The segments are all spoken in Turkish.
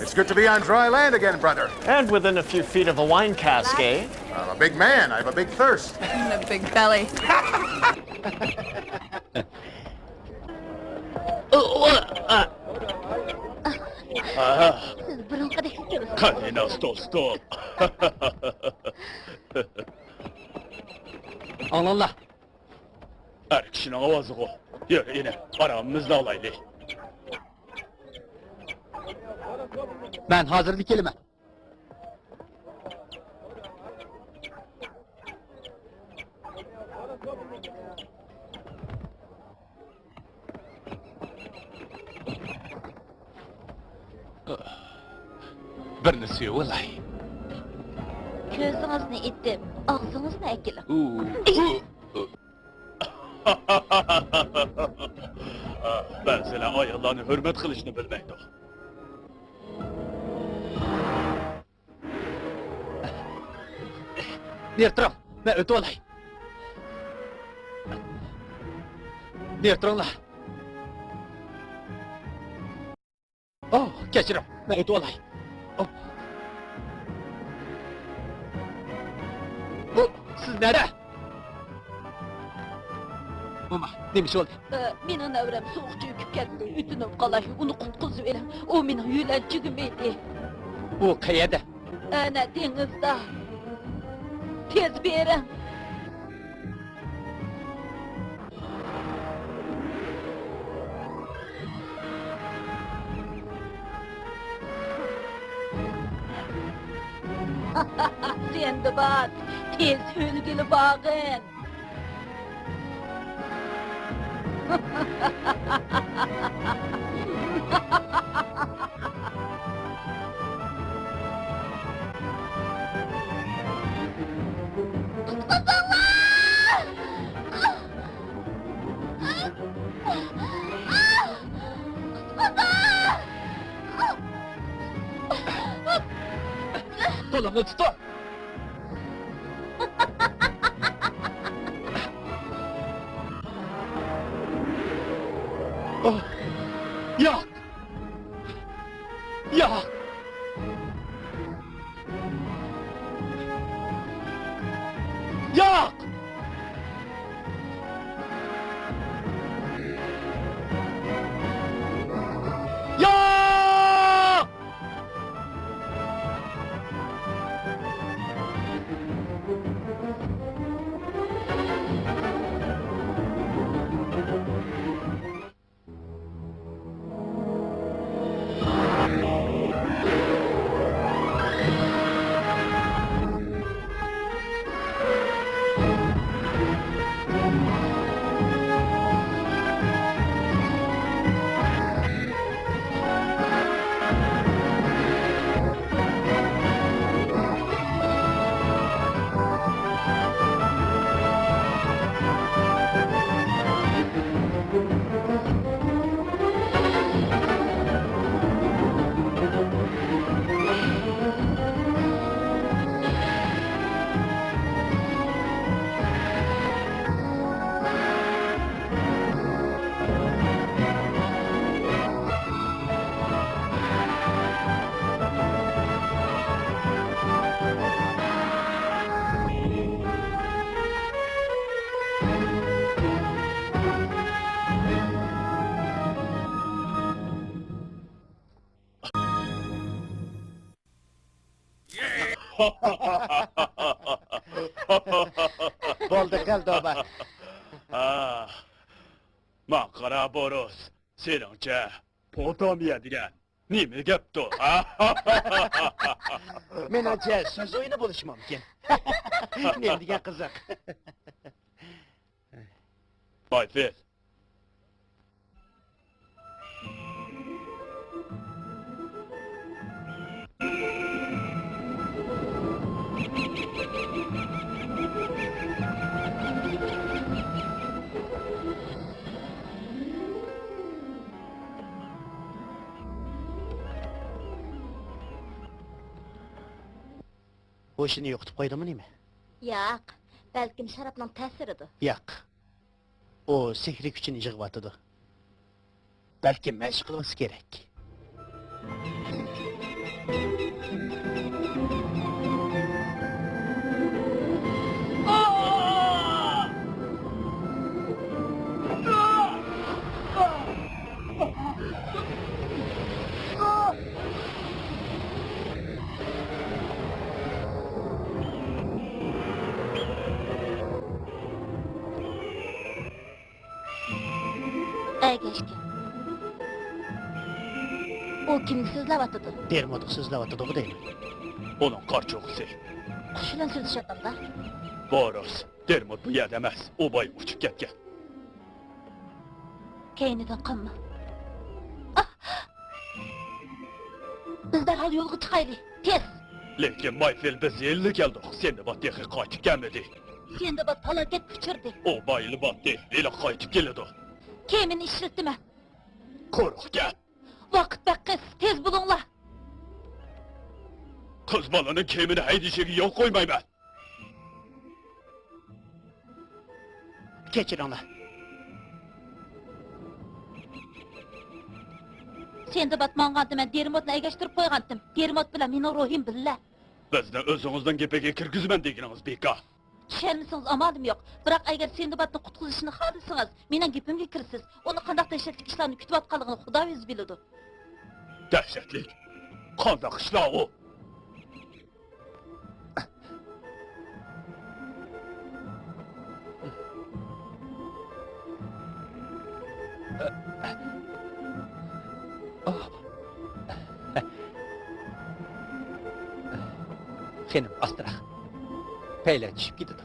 It's good to be on dry land again, brother. And within a few feet of a wine cask, eh? I'm a big man. I have a big thirst. And a big belly. Kadına stop. Allah. Her kişinin avazı o. Yürü yine aramızda olaylı. Ben hazırlık kelime. Bir nesiyor vallahi. Ko'zingizni itdim, og'zingizni akilim. Ben sana ayollarını hürmet kılışını bilmektim. Bir taraf, ben öte olay. Bir taraflar. Oh, geçirim, ben öte olay. Oh. Oh, siz nerede? Mama, demiş oldu. Mening navram sovuqcha yukib ketdi, yutinib qolay, uni qutqizib elim. U mening yo'lanchigim edi. Bu qayerda? Ana dengizda. Tez bering. Sindibad, tez o'lgili bag'in. Kolumnu tutun. Oh, yak! Yak! Yak! Yak! Bo'ldi qaldoba. Maqara boros. Seningcha potomiya degan nima gapdi? Menimcha so'z o'yini bo'lishi mumkin. Men degan qiziq. Bayfet. Hoşunu yo'qotib qo'ydimi nima? Yo'q, balkim sharobning ta'siridir. Yo'q. O sehri kuchini yig'ib balkim mashq qilsa kerak. ergashgan. U kimni so'zlayotdi? Dermodni so'zlayotdi bu deyman. Onun qarchoqisi. Qush bilan so'zlashyapti. Boris, Dermot bu yerda emas. U boy uchib ketgan. Keynidan qolma. Biz darhol yo'lga chiqaylik. Tez. Lekin Mayfield biz yelli keldik. Sindibad texi qaytib kelmedi. Sindibad falokat uchirdi. O bayılı batdı. Ele qaytib keladi. Kemini ishlatdimi? Qo'rq gel. Vaqt baqiz, tez bo'linglar. Qiz balaning kemini haydishiga yo'l qo'ymayman. Kechiringlar. Sindibad mang'andim, men Dermodni egashtirib qo'ygandim. Dermod bilan mening ruhim billa. Bizni o'zingizdan gapiga kirgizman deganingiz bekor. Tushunmasangiz amalim yo'q. Biroq agar Sindibadni qutqizishni xohlasangiz, mening gapimga kirsiz. Uni qanday dahshatli ishlarni kutayotganligini Xudo o'zi biladi. Dahshatli. Qanday ishlar u? Xenim astıra. Peyler düşüp gidiyor.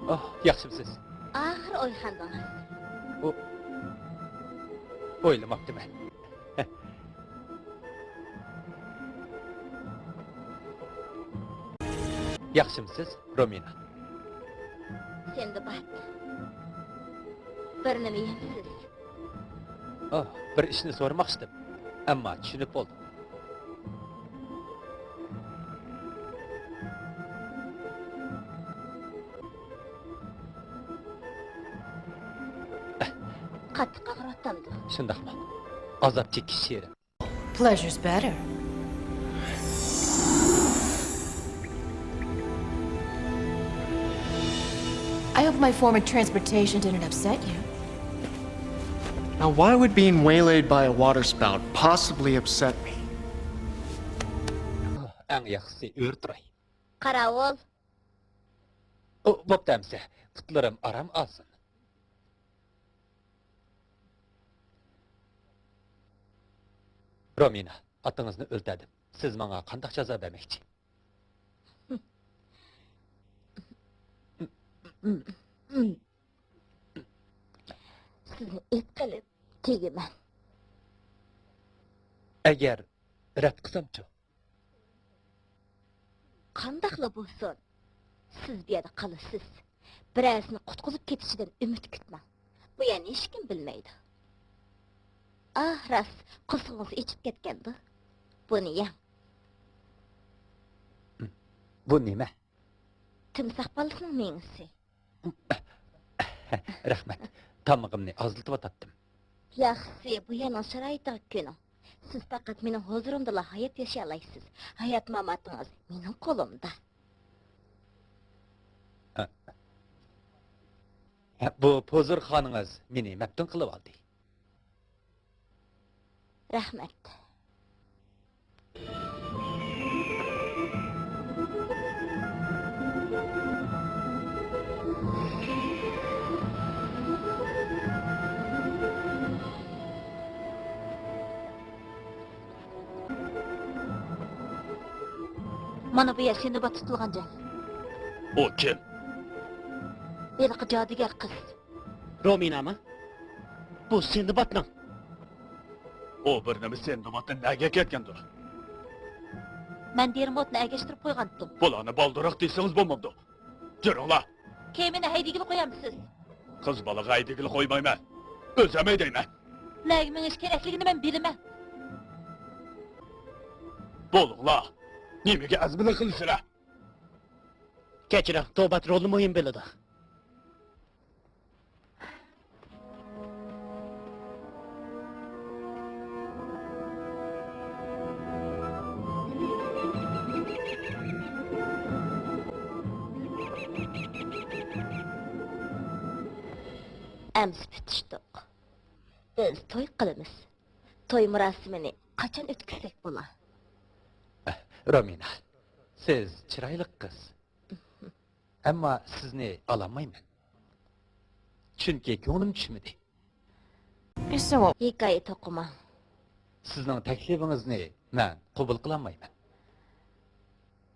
Oh, yaxshimsiz. Axir o'yxandingiz. O'ylamabdim men. Yaxshimsiz, Romina. Sindibad. Bir nima yeysiz? Oh, bir ishni so'ramoqchidim. Ammo tushunib bo'ldim. Qattiq og'riyotgandi. Shundaqmi? Azob chekish she'ri. Pleasure's better. I hope my form of transportation didn't upset you. Now, why would being waylaid by a waterspout possibly upset me? Eng yaxshisi o'rtiray. Qaravul. Bo'ptamsa, putlarim aram olsin. Romina, atıngizni o'ltadim. Siz menga qanday jazo bermoqchi? Sizni et qilib tegaman. Agar rad qilsam-chi? Qandaqla bo'lsin? Siz bu yerda qolasiz. Birazini qutqizib ketishidan umid kutmang. Bu yana hech kim bilmaydi. Ah, ras, qizingiz ichib ketgandi. Buni ham. Bu nima? Timsoh bolasining mengisi. Rahmat. Tamog'imni oziltib Yaxshi, bu yana sharoitda kuni. Siz faqat mening huzurimda hayot yashay olasiz. Hayot mamatingiz mening qo'limda. Bu pozir xoningiz meni maftun qilib oldi. Rahmat. Mana bu yer Sindibad tutilgan joy. O kim? Beliqi jodugar qiz. Rominami? Bu Sindibadniڭ. O bir nima Sindibaddan nega ketgandir? Men Dermodni agashtirib qo'ygandim. Bularni baldiroq desangiz bo'lmabdi. Jiringlar. Kemini haydagili qo'yamsiz. Qiz balaga haydagili qo'ymayman. O'zim haydayman. Nagiming ish kerakligini men bilaman. Bo'linglar. Nimaga azmini qilsizlar? Kechiring, tavbat rolni muhim biladi. Amsi bitishdik. Biz to'y qilamiz. To'y marosimini qachon o'tkazsak bo'lar? Romina, Siz chiroyli qiz. Ammo sizni olamayman. Chunki ko'nglim tushmadi. So what? Hikoya to'qima. Sizning taklifingizni men qabul qila olmayman.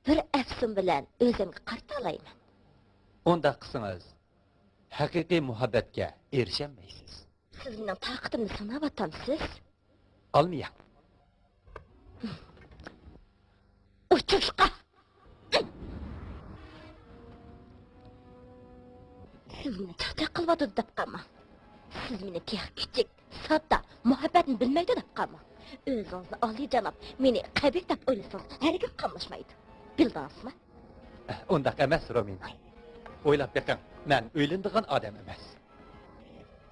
Bir afsun bilan o'zimga qarta olayman. Unda qilsangiz haqiqiy muhabbatga erishamaysiz. Siz mening taqatimni sanab atamsiz? Olmayam. Uçuşqa! Siz meni tahta qilvadi deb qalma. Siz meni kichik, sodda, muhabbatni bilmaydi deb qalma. O'zingizni oliy janob, meni qabih deb o'ylasangiz, harakat qilmashmaydi. Bildingizmi? Undaq emas, Romina. O'ylab beqing, men o'ylanadigan odam emas.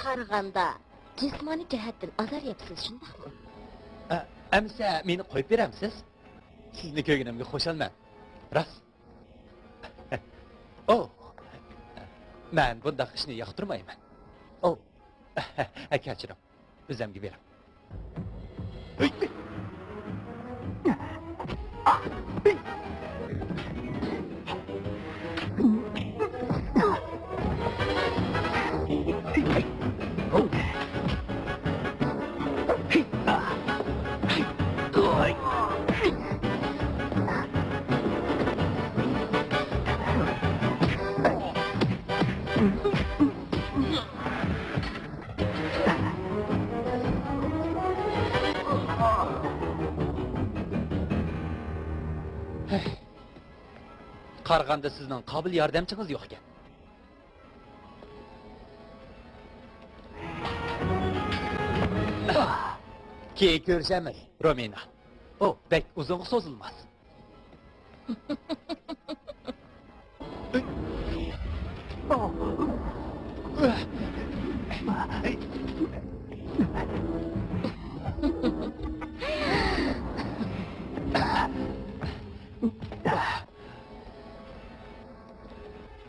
Qaraganda jismoniy jihatdan azaryapsiz, shundaqmi? Amsa meni qo'yib beramsiz? Sizni ko'rganimga xo'shalman. Rost. Oh. Men bundaq ishni yoqtirmayman. Oh. Kechiring. O'zimga beram. Qaraganda sizning qobil yordamchingiz yo'q ekan. Keyin ko'rishamiz, Romina. Oh, bek uzun so'zilmas.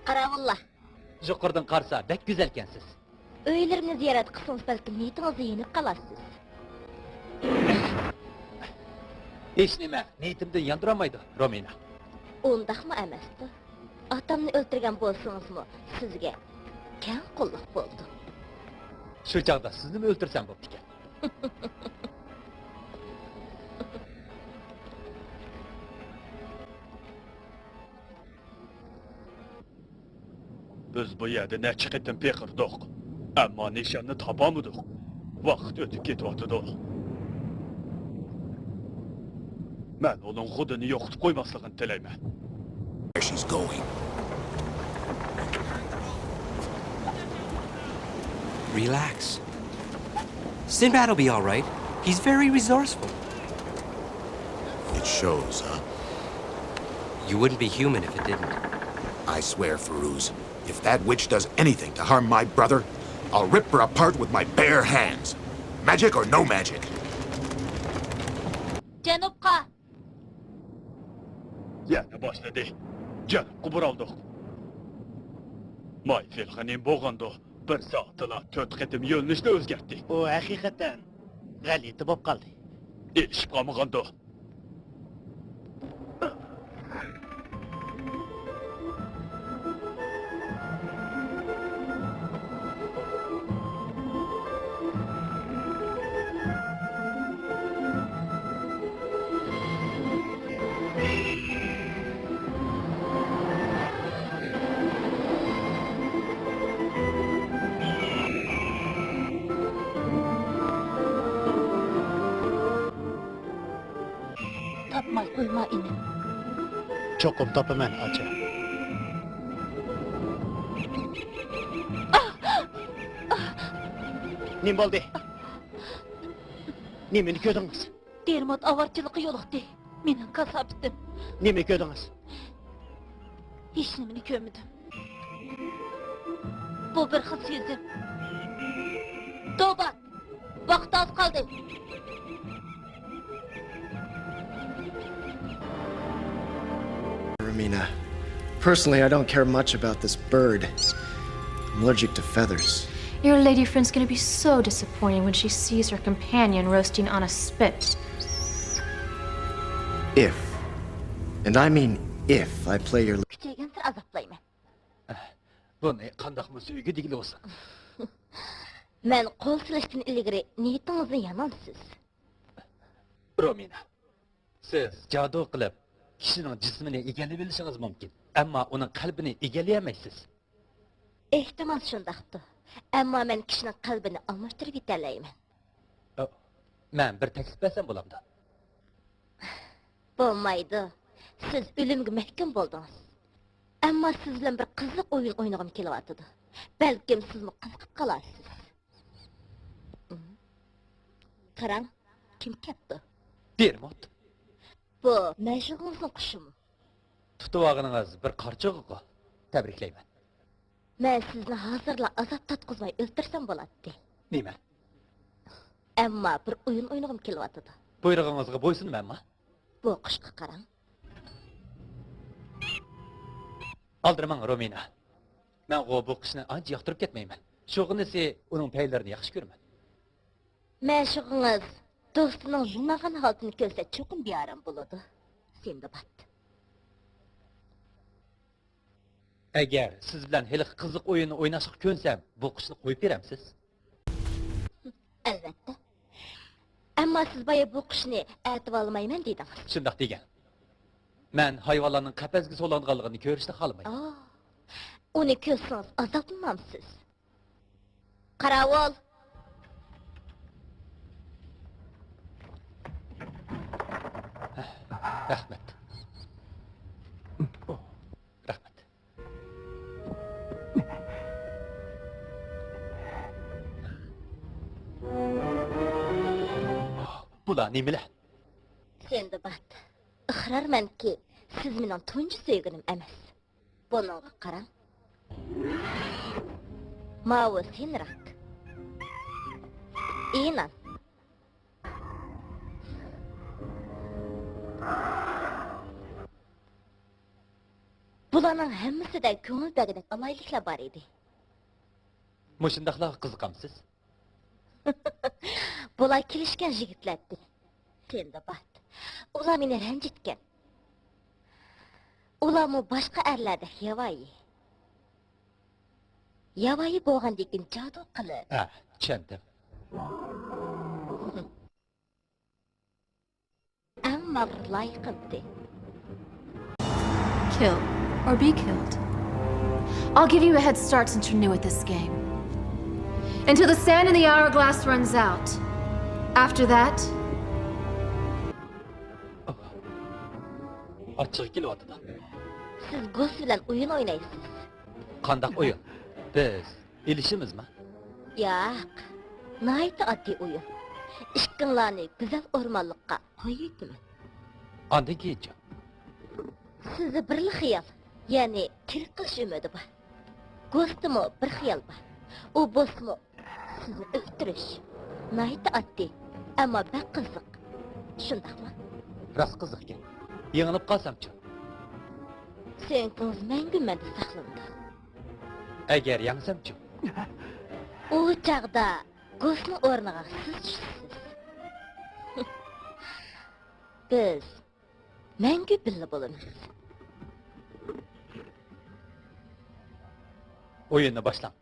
Qaravullah. Yuqordan qarsa bek go'zal ekansiz. Uylarimni ziyorat qilsangiz balki niyatingizni yenib qolasiz. Hech nima niyatimdan yandiramaydi, Romina. Undaqmi emasdi? Otamni o'ltirgan bo'lsangizmi, sizga kang qulluq bo'ldi. Shu chaqda sizni o'ltirsam bo'pti ekan. Biz bu yerda necha qitim pekirdik. Ammo nishonni topolmadik. Vaqt o'tib ketyapti. Men uning xudini yo'qotib qo'ymasligini tilayman. Where she's going. Relax. Sinbad will be all right. He's very resourceful. It shows, huh? You wouldn't be human if it didn't. I swear, Firuz, if that witch does anything to harm my brother, I'll rip her apart with my bare hands. Magic or no magic. Janubqa! Yana boshladi. Janubqa buraldik. Moy filxaning bo'lganda bir soatda 4 qitim yo'nalishni o'zgartdik. O haqiqatan g'alati bo'lib qoldi. Erishib qolmaganda. Tapmay qo'yma ini. Cho'qim topaman, acha. Nim bo'ldi? Nimani ko'rdingiz? Dermot avarchilikqa yo'liqdi. Mening kasabtim. Nima ko'rdingiz? Hech nimani ko'rmadim. Bu bir xis sezim. Tavba! Vaqt oz qoldi. Romina, personally, I don't care much about this bird. I'm allergic to feathers. Your lady friend's gonna be so disappointed when she sees her companion roasting on a spit. If, and I mean If I play your... Küçeygensin azaplayman. Buni qandaqmı söýgü digili bolsa. Men qol silashdan ilgari niyetingizni yamansiz. Romina, siz jadu qilib kishining jismini egallab olishingiz mumkin, ammo uning qalbini egallay-olmaysiz. Ehtimal shundaqdir. Ammo men kishining qalbini almashtirib yetalayman. Men bir taklif bersam bo'lamdi. Bo'lmaydi. Siz o'limga mahkum bo'ldingiz. Ammo siz bilan bir qiziq o'yin o'ynagim kelyapti. Balkim sizmi qiziqib qolasiz. Qarang, kim ketdi? Dermot, Bu mashg'ulingizning qushimi? tutuvag'ingiz bir qarchig'i. Tabriklayman. Men sizni hozirla azob tatqizmay o'ltirsam bo'ladi. Nima? Ammo bir o'yin o'ynagim kelyapti. Buyrug'ingizga bo'ysunmanmi? Bu qushqa qarang. Aldırmang Romina. Men bu qishni ancha yoqtirib ketmayman. Shug'inisi uning paylarini yaxshi ko'raman. Mashg'ulingiz do'stining yilmagan holatini ko'rsa cho'qim bearam bo'ladi. Sindibad. Agar siz bilan hali qiziq o'yinni o'ynashga ko'nsam, bu qishni qo'yib beramsiz? Albatta. Ammo siz boya bu qushni aytib olmayman dedingiz. Shundoq degan. Men hayvonlarning qafasga solinganligini ko'rishni xohlamayman. Uni ko'rsangiz azoblanamsiz. Qaravol. Rahmat. Rahmat. Bular nimalar? Sindibad. Iqrormanki, siz mening tunji sevgilim emas. Buningga qarang. Mavi senrak. Inan. Bularning hammasida ko'ngil bagidek alayliklar bor edi. Mushundaqlar qiziqamsiz? Bular kelishgan yigitlardi. Sindibad. Ular meni ranjitgan. Ularmi boshqa erlarda yavoyi. Yavoyi bo'lgandan jadu qilib. Tushundim. Ammo loyiqdi. Kill or be killed. I'll give you a head start since you're new at this game. Until the sand in the hourglass runs out. After that, Açık kelyapti. Siz Gus bilan o'yin o'ynaysiz. Qandaq o'yin? Biz ilishimizmi? Yo'q. Nayta oddiy o'yin. Ishqinglarni go'zal o'rmonlikqa qo'yibman. Andan keyinchi? Sizni bir xiyol, ya'ni tirik qilish umidi bor. Gus'timi bir xiyol bor. U bo'lsa sizni o'ldirish. Nayta oddiy, ammo bak qiziq. Shundaqmi? Rost qiziq ekan. Yengilib qolsamchi? Senkiz mangu menda saqlandi. Agar yangsamchi? U chaqda Gus'ni o'rniga siz tushsiz. Biz mangu birga bo'lamiz. O'yinni boshlang.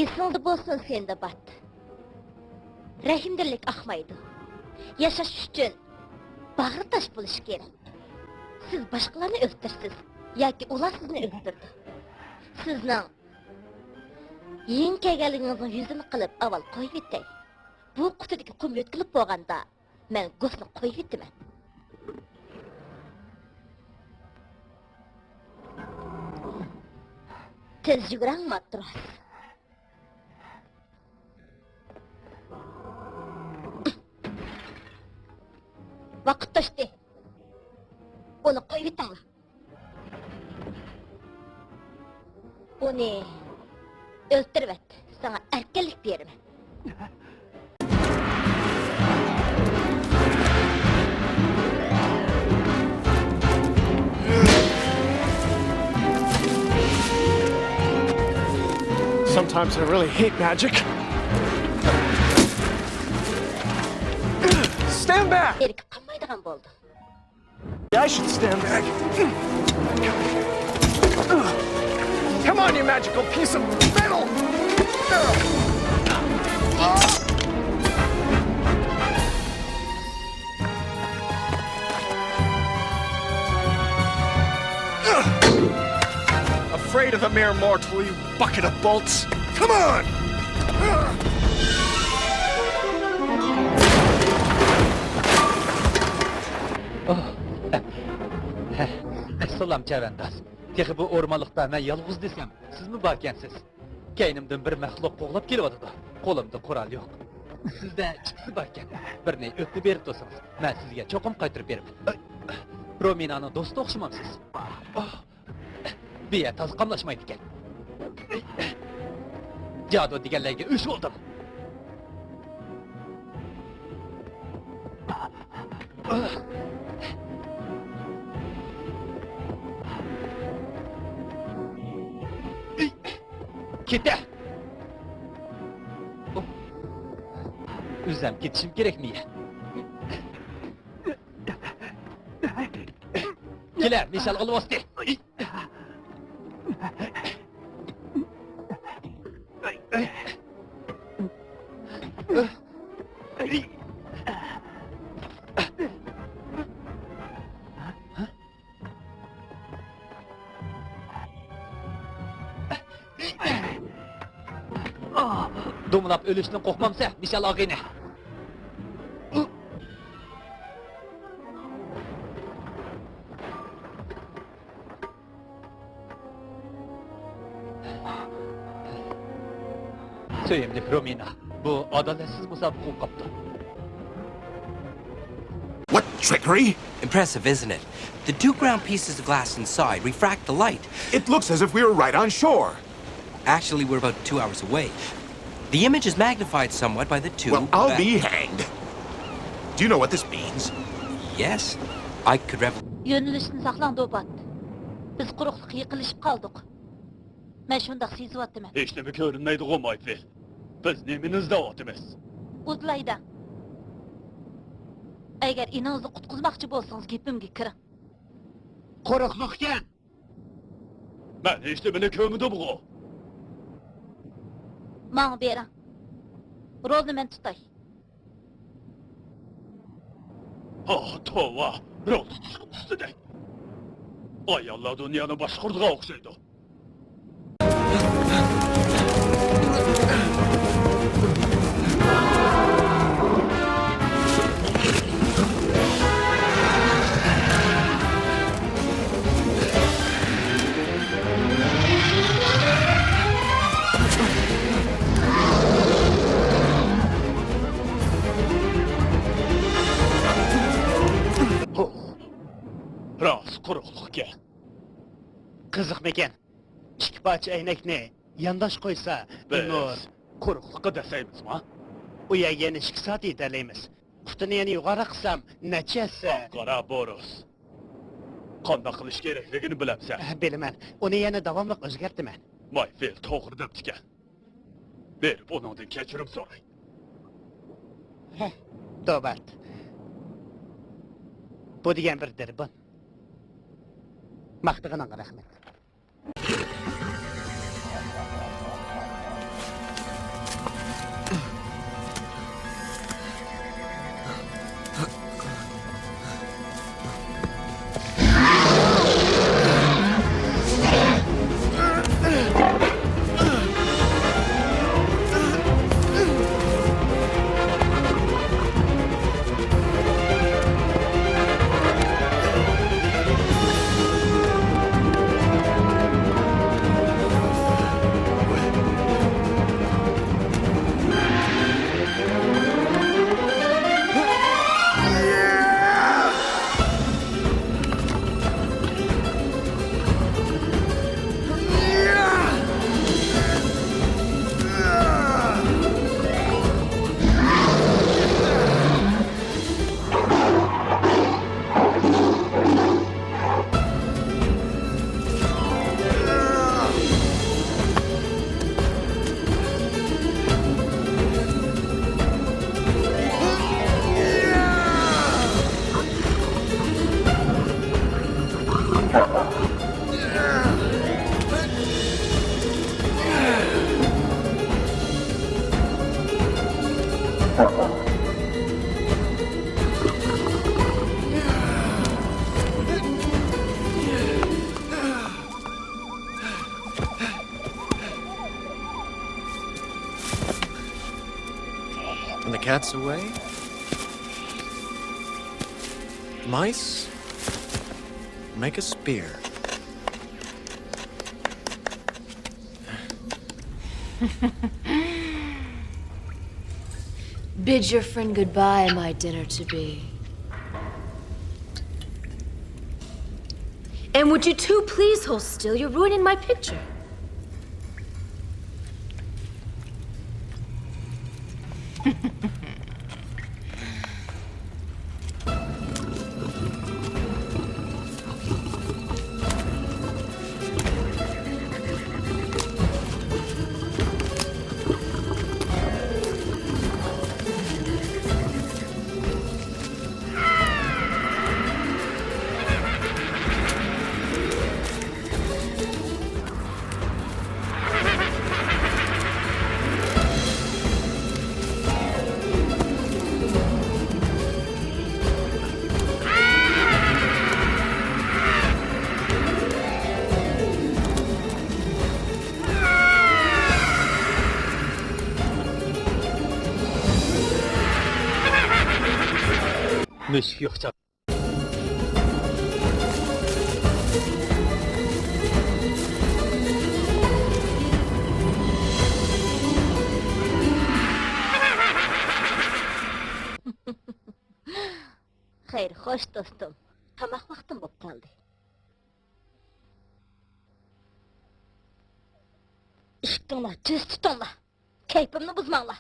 Esingda bo'lsin Sindibad. Rahimdillik axmaydi. Yashash uchun bag'ri tosh bo'lish kerak. Siz boshqalarni o'ldirsiz yoki ular sizni o'ldirdi. Sizning yengkagalingizni yuzini qilib avval qo'yib yetay. Bu qutidagi qum yo'tkilib bo'lganda men Gus'ni qo'yib yetaman. Tez yugurang matros. Vaqt to'shdi. Uni qo'yib yetanglar. Uni o'ltirib et. Sana erkinlik beraman. Sometimes I really hate magic. Stand back! Erkib qolmaydigan bo'ldi. I should stand back. Come on, you magical piece of metal! Afraid of a mere mortal, you bucket of bolts? Come on! Assalom chavandoz. Texi bu o'rmonliqda men yolg'iz desam, sizmi borkansiz? Keynimdan bir maxluq qo'g'lab kelyapti. Qo'limda qurol yo'q. Sizda ikkisi borkan. Birini o'tib berib tursangiz, men sizga cho'qim qaytarib beraman. Rominaning do'sti o'xshamamsiz. Biya tasqamlashmaydi ekan. Jadu deganlarga uch bo'ldim. Kete! Üzem gitişim gerekmiyor. Gele, nişan alıvastı. Dumlap ölüşünün korkmamsa, nişan ağını. Söylemli Romina, bu adaletsiz musabık kaptı. What trickery? Impressive, isn't it? The 2 ground pieces of glass inside refract the light. It looks as if we were right on shore. Actually, we're about 2 hours away. The image is magnified somewhat by the 2. Well, I'll be hanged. Do you know what this means? Yes, I could revel. Yönülüşünü saqlang Dobat. Biz quruqliq yiqilishib qoldik. Men shundaq sezyapman. Hech nima ko'rinmaydi Mayfil. Biz neminizda otimiz. Udlayda. Agar inangizni qutqizmoqchi bo'lsangiz, gapimga kiring. Qo'rqmoqdan. Men hech nimani ko'ngdim bu. Manga bering. Rolni men tutay. Tova, rol tutishdi. Ayollar dunyoni boshqurdiga o'xshaydi. Ras quruqliqqa. Qiziqmikan? Ikki parcha aynakni yandash qo'ysa, nur Quruqliqqa desaymizmi? u yerga yana 2 soat yetarlaymiz. Qutini yana yuqori qilsam, nachasi? Qara Boris. Qanday qilish kerakligini bilamsan. Bilaman. Uni yana davomli o'zgartiraman. Mayfil to'g'ri debdikan. Berib uningdan kechirim so'ray. Dobat. Bu degan bir dirbin. Maqtig'ining rahmat. cat's away. Mice make a spear. Bid your friend goodbye, my dinner-to-be. And would you two please hold still? You're ruining my picture. Müş yoksa. Xeyr, xoş dostum. Tamaq vaxtım bo'lib qoldi. İşitinglar, tez tutinglar. Kayfimni buzmanglar.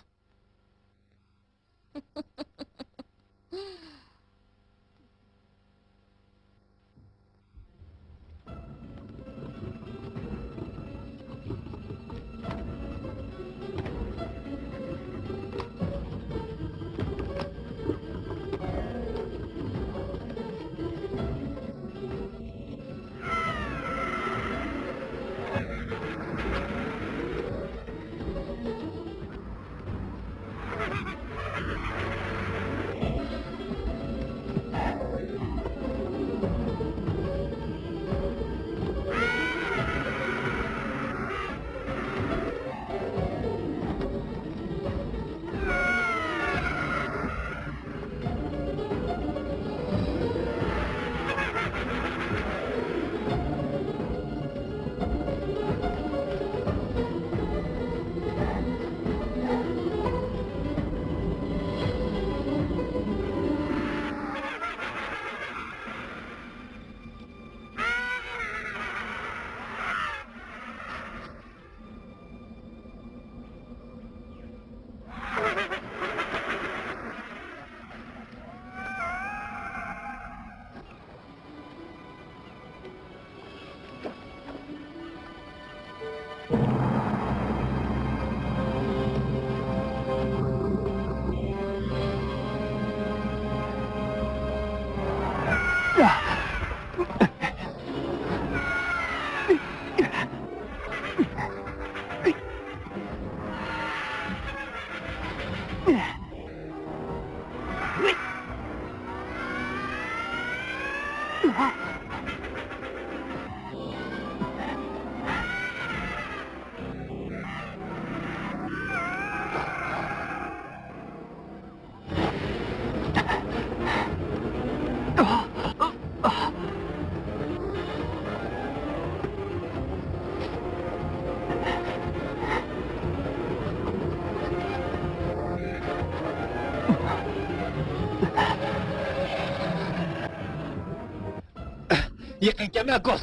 Yıkın keme gos.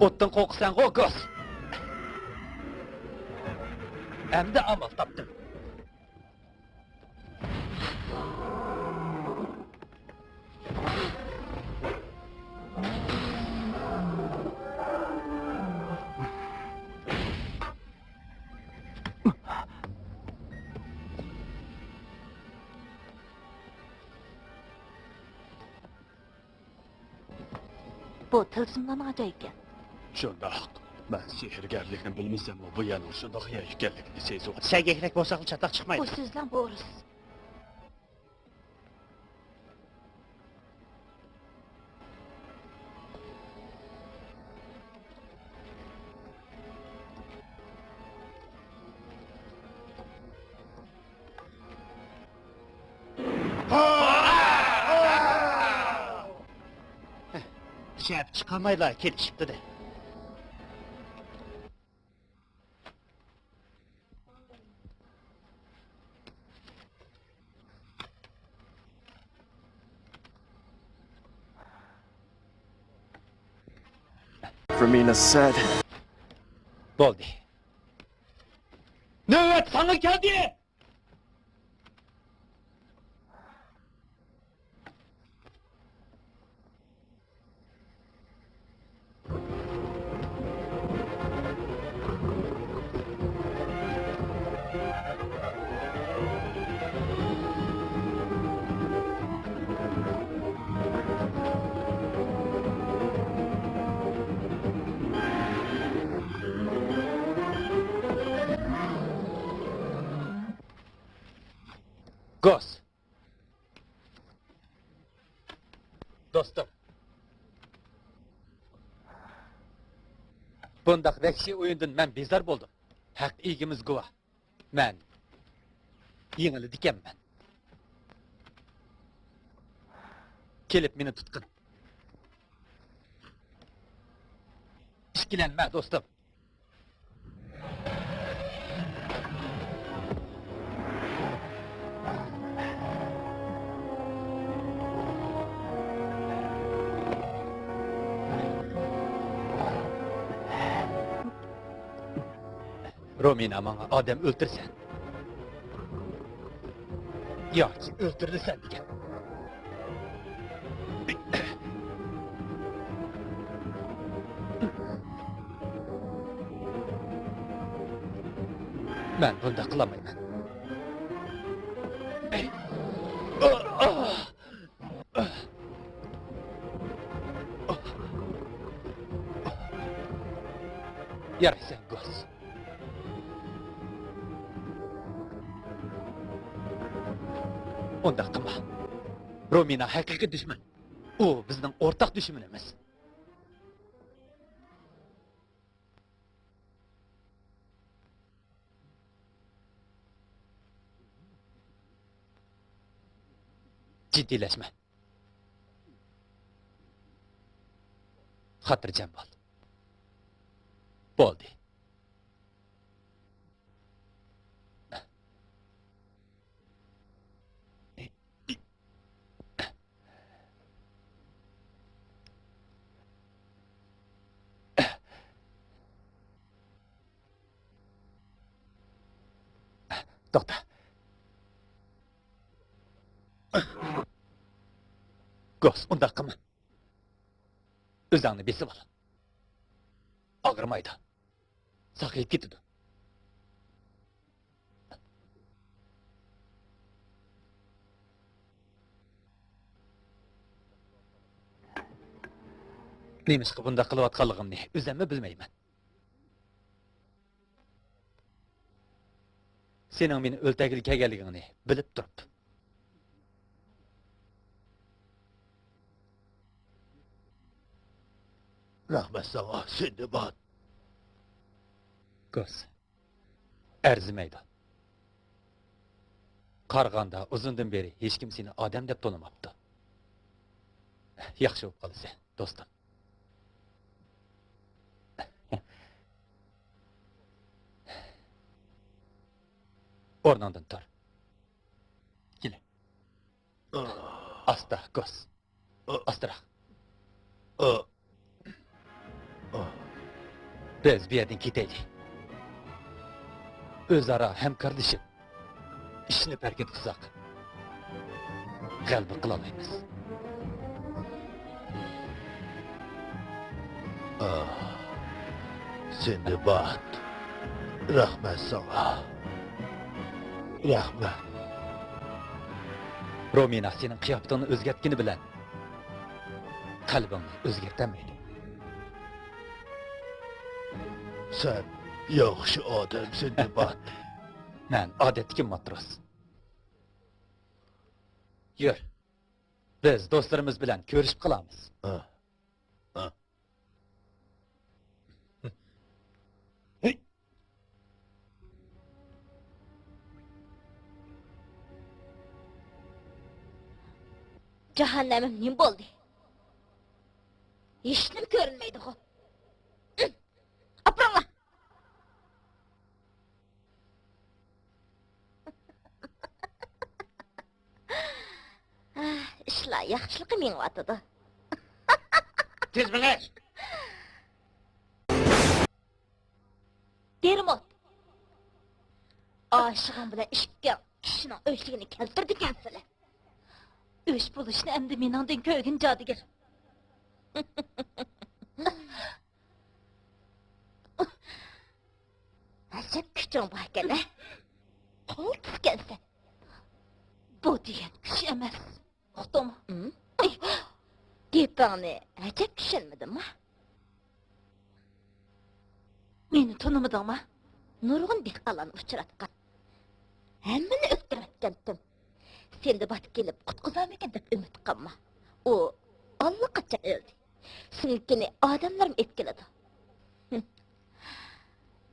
Ottun kokusan o gos. Hem de amal taptım. Bu tılsımlamaca ekan. Shundaq. Ben sehrgarlikni bilmasam, bu yana shundoq ya ekanligini sezaman. Sərgəklik bolsaq çataq çıxmaydı. Bu sizden boğuruz. Şəp çıxamayla kelişibdi de. Romina said. Bo'ldi. Navbat sana keldi. Gos. Dostum. Bundaq vəhşi oyundan mən bezar boldum. Haq igimiz guva. Mən yengili dikemmen. Kelip meni tutqın. İşkilenme dostum. Romina bana adam öldürsen. Yok, öldürürsen diye. Ben bunda kılamayım. Yaraysan Gos. Onda qilma. Romina haqiqiy dushman. U bizning o'rtaq dushmanimiz. Ciddileşme. Hatırcam bol. Bo'ldi. To'xta. Gos, unda qilma. O'zingni besib ol. Og'rimaydi. Saqayib ketadi. Nemishqa bunda qilayotganligimni o'zimmi bilmayman. Sening meni o'ltagil kelganligingni bilib turib. Rahmet sana Sindibad. Gos. Arzimaydi. Qarg'anda uzundan beri hech kim seni odam deb tanimabdi. Yaxshi bo'lib qolsa, do'stim. O'rningdan tur. Kel. Asta, Gos. Astroq. Biz bir yerden ketaylik. O'zaro hamkorlashib ishni parkat qilsak, g'alaba qila olamiz. Sindibad. Rahmet sana. Rahmet. Romina sening qiyofatingni o'zgartgani bilan qalbingni o'zgartamaydi. Sen yaxshi odam Sindibad. Men odatdagi matros. Yur. Biz do'stlarimiz bilan ko'rishib qolamiz. Cehennemim ne oldu? Hiç nim görünmeydi o. Apırala. İşler yaxşılıqı men vatıdı. Tez bilir. Dermot. Aşığın bilen işitken kişinin öşligini keltirdi kensile. Öş buluşunu emdi menandın köygün cadigir. Acep küçüğün bahkene. Kol tüskense. Bu diyen küç emez. Uqdu mu? Depağını acep kişenmedin mi? Meni tanımadın mı? Nurgun dehqalan uçuratkan. Hemmini öttürmetkendim. Sindibad kelip qutquzameken dep ümit qilma. O allaqachon o'ldi. Shunikini odamlarim etkiladi.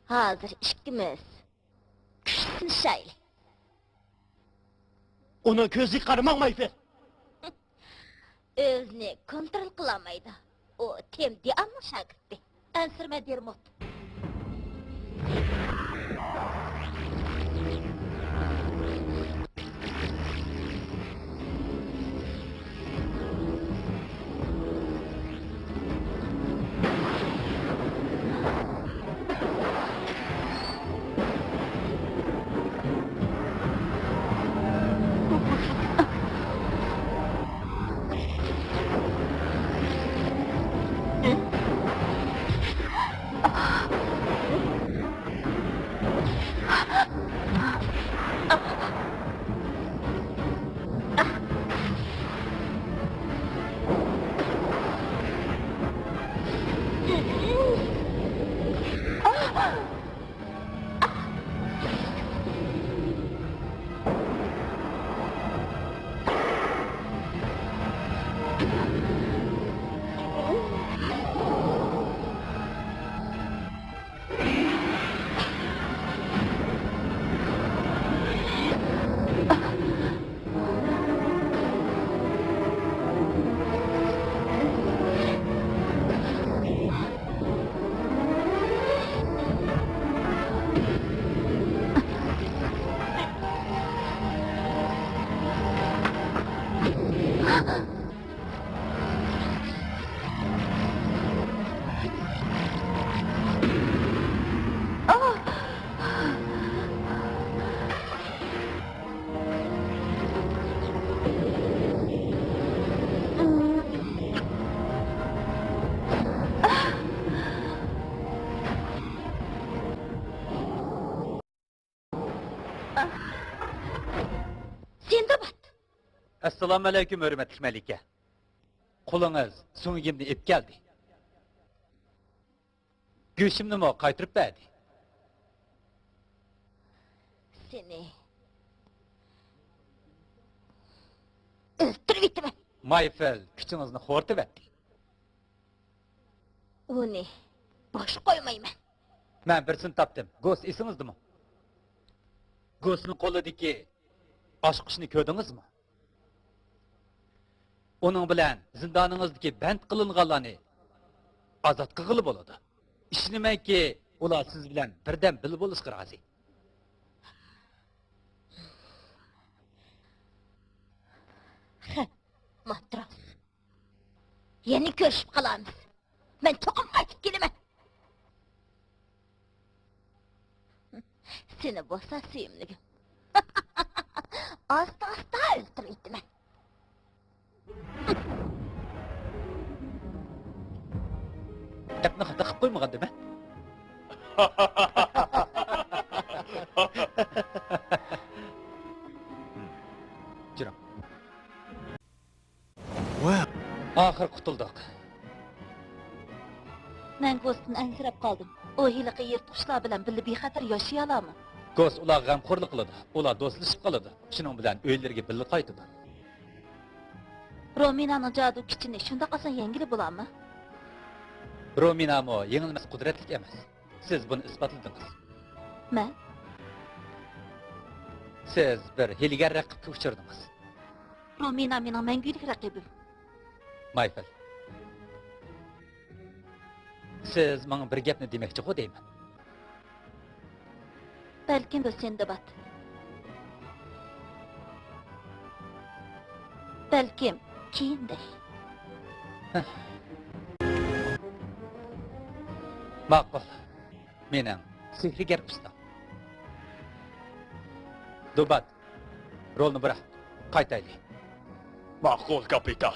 Hozir ikkimiz kuchsinishayli. Onun közü qarmang Mayfer. O'zini kontrol qilolmaydi. O temdi ammo shogirdi. Ansirma Dermot. Sindibad. Assalomu alaykum hurmatli malika. Qo'lingiz so'ngimni ep keldi. Go'shimni mo qaytirib berdi. Seni öldürüp bitme. Mayfel kuchingizni xo'rtib etdi. Uni boş koymayman. Men birsini topdim. Go's esingizdimi? Go'sning qo'lidagi oshqishni ko'rdingizmi? Onun bilan zindoningizdagi band qilinganlarni ozod qilg'ili bo'ladi. Ishnimanki, ular siz bilan birdan bil bo'lishga rozi. Matras. Yeni görüşüp kalarmız. Ben tokum qaytib kelaman. Seni bosa suyumligim. Asta öldürüydüm ben. Gapni xato qilib qo'ymagandimi? Juram. Well, Oxir qutuldik. Ben Ghost'un ansirab kaldım. O hiliqi yırtqıçlar bilan birga bexatar yaşay olamı? Ghost ular g'amxo'rlik qiladi. Ular do'stlashib qoladi. Shuning bilan uylariga birga qaytadi. Romina'nın cadu kichini shunda qilsa yengili bo'ladimi? Rominamo yengilmas qudratlik emas. Siz buni isbotladingiz. Men? Siz bir hiligar raqibga uchradingiz. Romina mening mangulik raqibim. Mayfel. Siz bana bir gapni demekçi o deymi? Balkim bu Sindibad. Balkim keyinday. Ma'qul. Mening sehrigar ustam. Dubat. Rolni bırak. Qaytaylik. Ma'qul kapitan.